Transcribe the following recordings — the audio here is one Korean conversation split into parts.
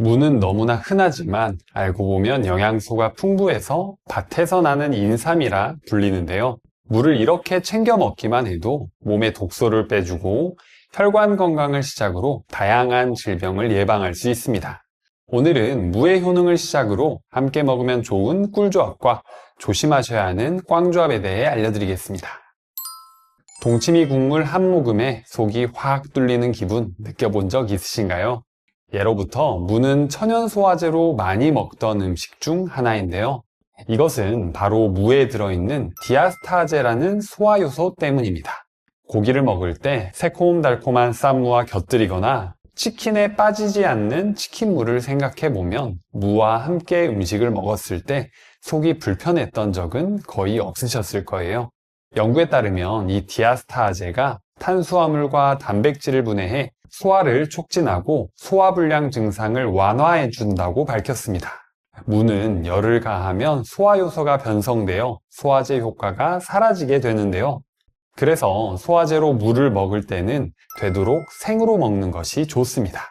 무는 너무나 흔하지만 알고 보면 영양소가 풍부해서 밭에서 나는 인삼이라 불리는데요. 물을 이렇게 챙겨 먹기만 해도 몸에 독소를 빼주고 혈관 건강을 시작으로 다양한 질병을 예방할 수 있습니다. 오늘은 무의 효능을 시작으로 함께 먹으면 좋은 꿀조합과 조심하셔야 하는 꽝조합에 대해 알려드리겠습니다. 동치미 국물 한 모금에 속이 확 뚫리는 기분 느껴본 적 있으신가요? 예로부터 무는 천연소화제로 많이 먹던 음식 중 하나인데요. 이것은 바로 무에 들어있는 디아스타제라는 소화효소 때문입니다. 고기를 먹을 때 새콤달콤한 쌈무와 곁들이거나 치킨에 빠지지 않는 치킨무를 생각해보면 무와 함께 음식을 먹었을 때 속이 불편했던 적은 거의 없으셨을 거예요. 연구에 따르면 이 디아스타제가 탄수화물과 단백질을 분해해 소화를 촉진하고 소화불량 증상을 완화해 준다고 밝혔습니다. 무는 열을 가하면 소화효소가 변성되어 소화제 효과가 사라지게 되는데요. 그래서 소화제로 무를 먹을 때는 되도록 생으로 먹는 것이 좋습니다.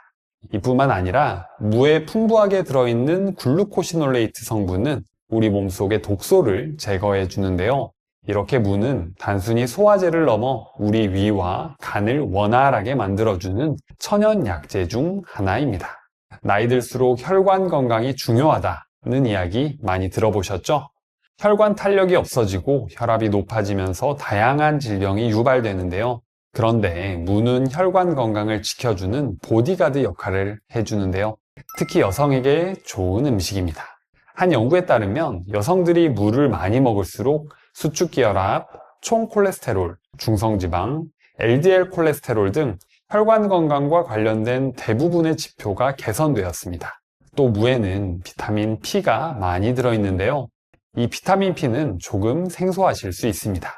이뿐만 아니라 무에 풍부하게 들어있는 글루코시놀레이트 성분은 우리 몸속의 독소를 제거해 주는데요. 이렇게 무는 단순히 소화제를 넘어 우리 위와 간을 원활하게 만들어주는 천연 약재 중 하나입니다. 나이 들수록 혈관 건강이 중요하다는 이야기 많이 들어보셨죠? 혈관 탄력이 없어지고 혈압이 높아지면서 다양한 질병이 유발되는데요. 그런데 무는 혈관 건강을 지켜주는 보디가드 역할을 해주는데요. 특히 여성에게 좋은 음식입니다. 한 연구에 따르면 여성들이 무를 많이 먹을수록 수축기혈압, 총콜레스테롤, 중성지방, LDL 콜레스테롤 등 혈관 건강과 관련된 대부분의 지표가 개선되었습니다. 또 무에는 비타민 P가 많이 들어있는데요. 이 비타민 P는 조금 생소하실 수 있습니다.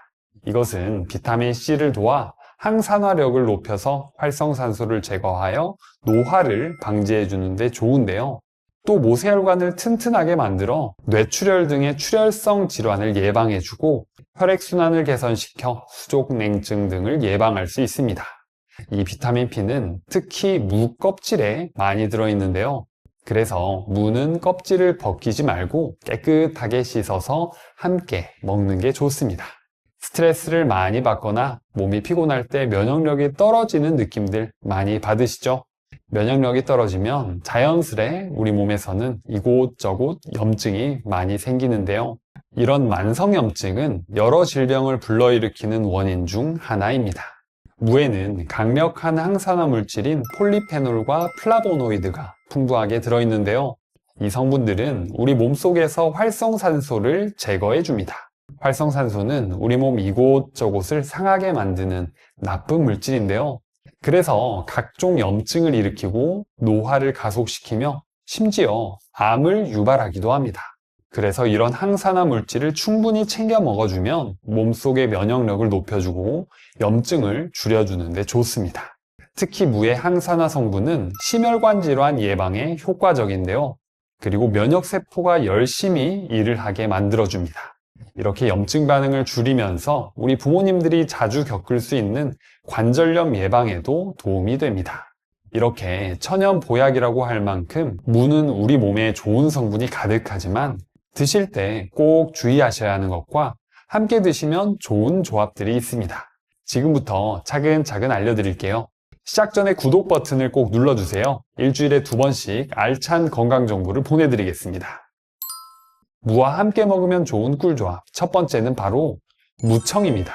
이것은 비타민 C를 도와 항산화력을 높여서 활성산소를 제거하여 노화를 방지해 주는데 좋은데요. 또 모세혈관을 튼튼하게 만들어 뇌출혈 등의 출혈성 질환을 예방해주고 혈액순환을 개선시켜 수족냉증 등을 예방할 수 있습니다. 이 비타민 P는 특히 무 껍질에 많이 들어있는데요. 그래서 무는 껍질을 벗기지 말고 깨끗하게 씻어서 함께 먹는 게 좋습니다. 스트레스를 많이 받거나 몸이 피곤할 때 면역력이 떨어지는 느낌들 많이 받으시죠? 면역력이 떨어지면 자연스레 우리 몸에서는 이곳저곳 염증이 많이 생기는데요. 이런 만성염증은 여러 질병을 불러일으키는 원인 중 하나입니다. 무에는 강력한 항산화 물질인 폴리페놀과 플라보노이드가 풍부하게 들어있는데요. 이 성분들은 우리 몸속에서 활성산소를 제거해 줍니다. 활성산소는 우리 몸 이곳저곳을 상하게 만드는 나쁜 물질인데요. 그래서 각종 염증을 일으키고 노화를 가속시키며 심지어 암을 유발하기도 합니다. 그래서 이런 항산화 물질을 충분히 챙겨 먹어주면 몸속의 면역력을 높여주고 염증을 줄여주는 데 좋습니다. 특히 무의 항산화 성분은 심혈관 질환 예방에 효과적인데요. 그리고 면역세포가 열심히 일을 하게 만들어줍니다. 이렇게 염증 반응을 줄이면서 우리 부모님들이 자주 겪을 수 있는 관절염 예방에도 도움이 됩니다. 이렇게 천연 보약이라고 할 만큼 무는 우리 몸에 좋은 성분이 가득하지만 드실 때 꼭 주의하셔야 하는 것과 함께 드시면 좋은 조합들이 있습니다. 지금부터 차근차근 알려드릴게요. 시작 전에 구독 버튼을 꼭 눌러주세요. 일주일에 2번씩 알찬 건강 정보를 보내드리겠습니다. 무와 함께 먹으면 좋은 꿀조합. 첫 번째는 바로 무청입니다.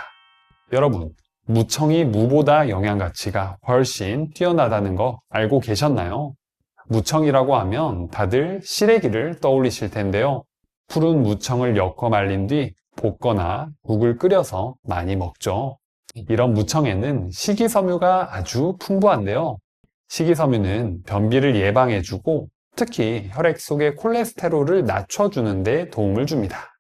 여러분, 무청이 무보다 영양 가치가 훨씬 뛰어나다는 거 알고 계셨나요? 무청이라고 하면 다들 시래기를 떠올리실 텐데요. 푸른 무청을 엮어 말린 뒤 볶거나 국을 끓여서 많이 먹죠. 이런 무청에는 식이섬유가 아주 풍부한데요. 식이섬유는 변비를 예방해주고 특히 혈액 속의 콜레스테롤을 낮춰주는 데 도움을 줍니다.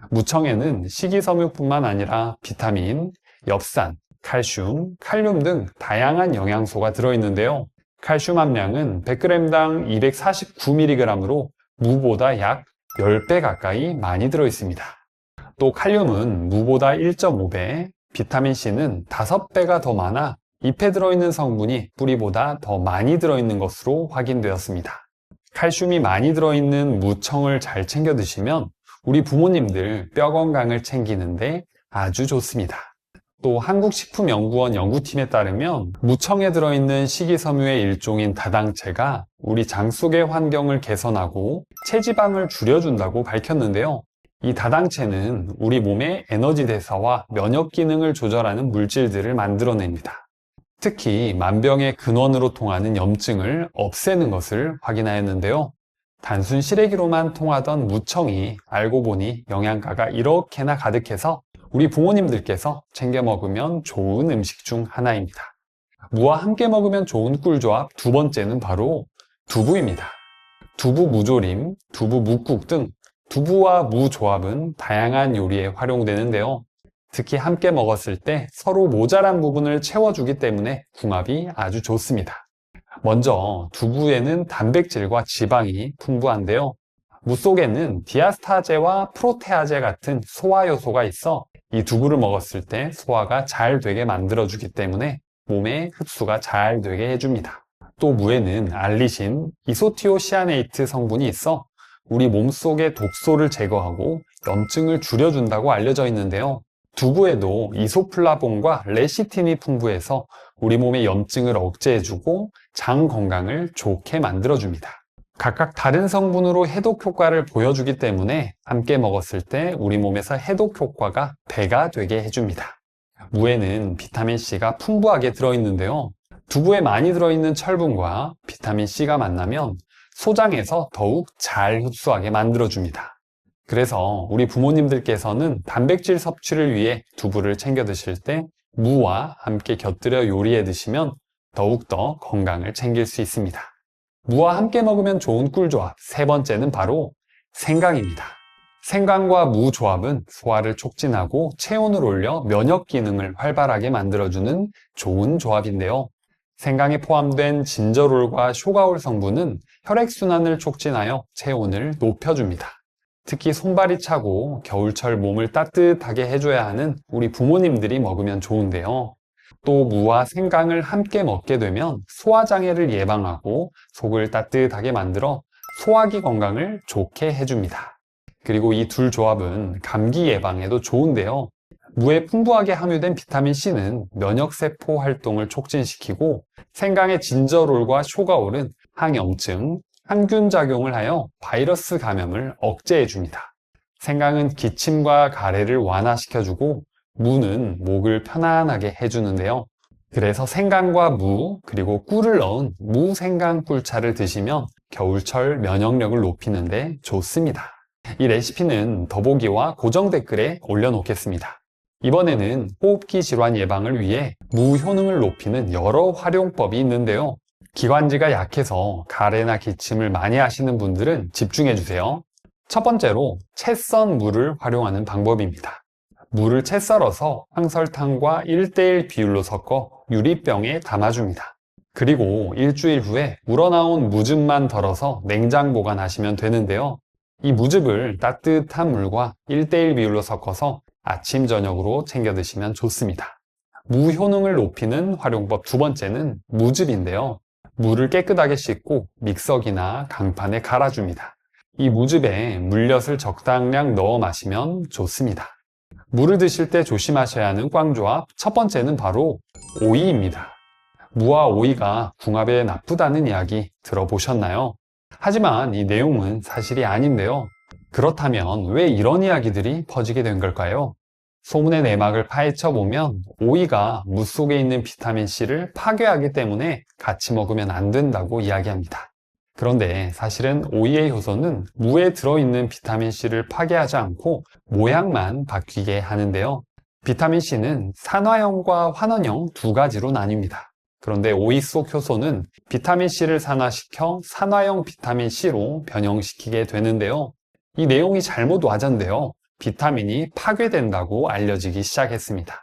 무청에는 식이섬유뿐만 아니라 비타민, 엽산, 칼슘, 칼륨 등 다양한 영양소가 들어있는데요. 칼슘 함량은 100g당 249mg으로 무보다 약 10배 가까이 많이 들어있습니다. 또 칼륨은 무보다 1.5배, 비타민C는 5배가 더 많아 잎에 들어있는 성분이 뿌리보다 더 많이 들어있는 것으로 확인되었습니다. 칼슘이 많이 들어있는 무청을 잘 챙겨 드시면 우리 부모님들 뼈 건강을 챙기는데 아주 좋습니다. 또 한국식품연구원 연구팀에 따르면 무청에 들어있는 식이섬유의 일종인 다당체가 우리 장 속의 환경을 개선하고 체지방을 줄여준다고 밝혔는데요. 이 다당체는 우리 몸의 에너지 대사와 면역 기능을 조절하는 물질들을 만들어냅니다. 특히 만병의 근원으로 통하는 염증을 없애는 것을 확인하였는데요. 단순 시래기로만 통하던 무청이 알고 보니 영양가가 이렇게나 가득해서 우리 부모님들께서 챙겨 먹으면 좋은 음식 중 하나입니다. 무와 함께 먹으면 좋은 꿀조합 두 번째는 바로 두부입니다. 두부 무조림, 두부 묵국 등 두부와 무 조합은 다양한 요리에 활용되는데요. 특히 함께 먹었을 때 서로 모자란 부분을 채워주기 때문에 궁합이 아주 좋습니다. 먼저 두부에는 단백질과 지방이 풍부한데요. 무 속에는 디아스타제와 프로테아제 같은 소화 요소가 있어 이 두부를 먹었을 때 소화가 잘 되게 만들어주기 때문에 몸에 흡수가 잘 되게 해줍니다. 또 무에는 알리신, 이소티오시아네이트 성분이 있어 우리 몸속의 독소를 제거하고 염증을 줄여준다고 알려져 있는데요. 두부에도 이소플라본과 레시틴이 풍부해서 우리 몸의 염증을 억제해주고 장 건강을 좋게 만들어줍니다. 각각 다른 성분으로 해독 효과를 보여주기 때문에 함께 먹었을 때 우리 몸에서 해독 효과가 배가 되게 해줍니다. 무에는 비타민C가 풍부하게 들어있는데요. 두부에 많이 들어있는 철분과 비타민C가 만나면 소장에서 더욱 잘 흡수하게 만들어줍니다. 그래서 우리 부모님들께서는 단백질 섭취를 위해 두부를 챙겨 드실 때 무와 함께 곁들여 요리해 드시면 더욱더 건강을 챙길 수 있습니다. 무와 함께 먹으면 좋은 꿀조합 세 번째는 바로 생강입니다. 생강과 무 조합은 소화를 촉진하고 체온을 올려 면역 기능을 활발하게 만들어주는 좋은 조합인데요. 생강에 포함된 진저롤과 쇼가올 성분은 혈액순환을 촉진하여 체온을 높여줍니다. 특히 손발이 차고 겨울철 몸을 따뜻하게 해줘야 하는 우리 부모님들이 먹으면 좋은데요. 또 무와 생강을 함께 먹게 되면 소화장애를 예방하고 속을 따뜻하게 만들어 소화기 건강을 좋게 해줍니다. 그리고 이 둘 조합은 감기 예방에도 좋은데요. 무에 풍부하게 함유된 비타민C는 면역세포 활동을 촉진시키고 생강의 진저롤과 쇼가올은 항염증, 항균 작용을 하여 바이러스 감염을 억제해줍니다. 생강은 기침과 가래를 완화시켜주고 무는 목을 편안하게 해주는데요. 그래서 생강과 무 그리고 꿀을 넣은 무생강 꿀차를 드시면 겨울철 면역력을 높이는데 좋습니다. 이 레시피는 더보기와 고정 댓글에 올려놓겠습니다. 이번에는 호흡기 질환 예방을 위해 무 효능을 높이는 여러 활용법이 있는데요. 기관지가 약해서 가래나 기침을 많이 하시는 분들은 집중해주세요. 첫 번째로 채 썬 무를 활용하는 방법입니다. 무를 채 썰어서 황설탕과 1:1 비율로 섞어 유리병에 담아줍니다. 그리고 일주일 후에 우러나온 무즙만 덜어서 냉장 보관하시면 되는데요. 이 무즙을 따뜻한 물과 1:1 비율로 섞어서 아침, 저녁으로 챙겨 드시면 좋습니다. 무 효능을 높이는 활용법 두 번째는 무즙인데요. 무를 깨끗하게 씻고 믹서기나 강판에 갈아줍니다. 이 무즙에 물엿을 적당량 넣어 마시면 좋습니다. 무를 드실 때 조심하셔야 하는 꽝조합 첫 번째는 바로 오이입니다. 무와 오이가 궁합에 나쁘다는 이야기 들어보셨나요? 하지만 이 내용은 사실이 아닌데요. 그렇다면 왜 이런 이야기들이 퍼지게 된 걸까요? 소문의 내막을 파헤쳐 보면 오이가 무 속에 있는 비타민C를 파괴하기 때문에 같이 먹으면 안 된다고 이야기합니다. 그런데 사실은 오이의 효소는 무에 들어있는 비타민C를 파괴하지 않고 모양만 바뀌게 하는데요. 비타민C는 산화형과 환원형 두 가지로 나뉩니다. 그런데 오이 속 효소는 비타민C를 산화시켜 산화형 비타민C로 변형시키게 되는데요. 이 내용이 잘못 와전되어 비타민이 파괴된다고 알려지기 시작했습니다.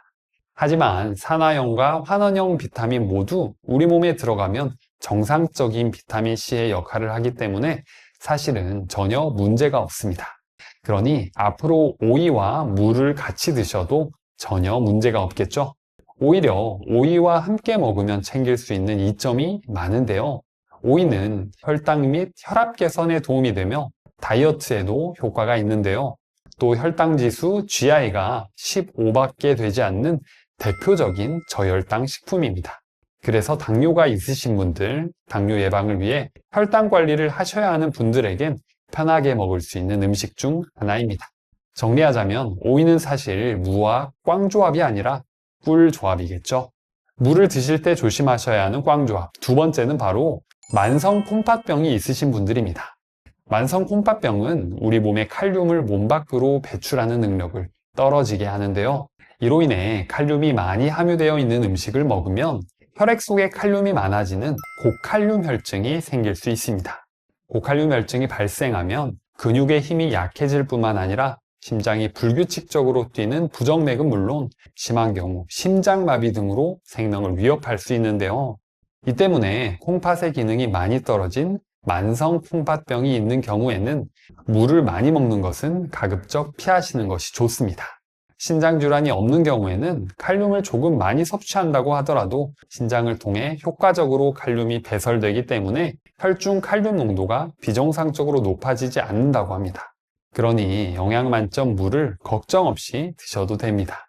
하지만 산화형과 환원형 비타민 모두 우리 몸에 들어가면 정상적인 비타민C의 역할을 하기 때문에 사실은 전혀 문제가 없습니다. 그러니 앞으로 오이와 무를 같이 드셔도 전혀 문제가 없겠죠? 오히려 오이와 함께 먹으면 챙길 수 있는 이점이 많은데요. 오이는 혈당 및 혈압 개선에 도움이 되며 다이어트에도 효과가 있는데요. 또 혈당 지수 GI가 15밖에 되지 않는 대표적인 저혈당 식품입니다. 그래서 당뇨가 있으신 분들, 당뇨 예방을 위해 혈당 관리를 하셔야 하는 분들에겐 편하게 먹을 수 있는 음식 중 하나입니다. 정리하자면 오이는 사실 무와 꽝 조합이 아니라 꿀 조합이겠죠. 물을 드실 때 조심하셔야 하는 꽝 조합. 두 번째는 바로 만성 콩팥병이 있으신 분들입니다. 만성 콩팥병은 우리 몸의 칼륨을 몸 밖으로 배출하는 능력을 떨어지게 하는데요. 이로 인해 칼륨이 많이 함유되어 있는 음식을 먹으면 혈액 속에 칼륨이 많아지는 고칼륨 혈증이 생길 수 있습니다. 고칼륨 혈증이 발생하면 근육의 힘이 약해질 뿐만 아니라 심장이 불규칙적으로 뛰는 부정맥은 물론 심한 경우 심장마비 등으로 생명을 위협할 수 있는데요. 이 때문에 콩팥의 기능이 많이 떨어진 만성 콩팥병이 있는 경우에는 물을 많이 먹는 것은 가급적 피하시는 것이 좋습니다. 신장질환이 없는 경우에는 칼륨을 조금 많이 섭취한다고 하더라도 신장을 통해 효과적으로 칼륨이 배설되기 때문에 혈중 칼륨 농도가 비정상적으로 높아지지 않는다고 합니다. 그러니 영양 만점 물을 걱정 없이 드셔도 됩니다.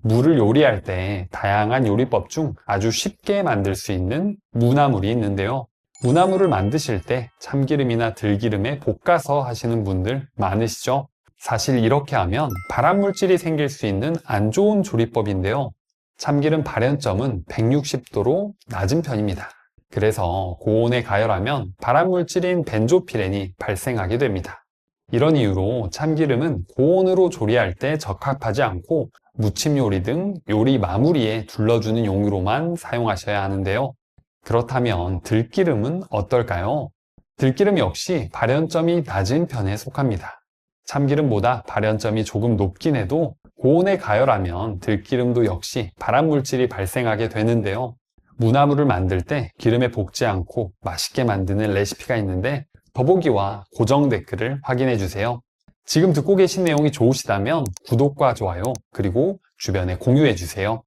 물을 요리할 때 다양한 요리법 중 아주 쉽게 만들 수 있는 무나물이 있는데요. 무나물을 만드실 때 참기름이나 들기름에 볶아서 하시는 분들 많으시죠? 사실 이렇게 하면 발암물질이 생길 수 있는 안 좋은 조리법인데요. 참기름 발연점은 160도로 낮은 편입니다. 그래서 고온에 가열하면 발암물질인 벤조피렌이 발생하게 됩니다. 이런 이유로 참기름은 고온으로 조리할 때 적합하지 않고 무침 요리 등 요리 마무리에 둘러주는 용으로만 사용하셔야 하는데요. 그렇다면 들기름은 어떨까요? 들기름 역시 발연점이 낮은 편에 속합니다. 참기름보다 발연점이 조금 높긴 해도 고온에 가열하면 들기름도 역시 발암물질이 발생하게 되는데요. 무나물을 만들 때 기름에 볶지 않고 맛있게 만드는 레시피가 있는데 더보기와 고정 댓글을 확인해 주세요. 지금 듣고 계신 내용이 좋으시다면 구독과 좋아요 그리고 주변에 공유해 주세요.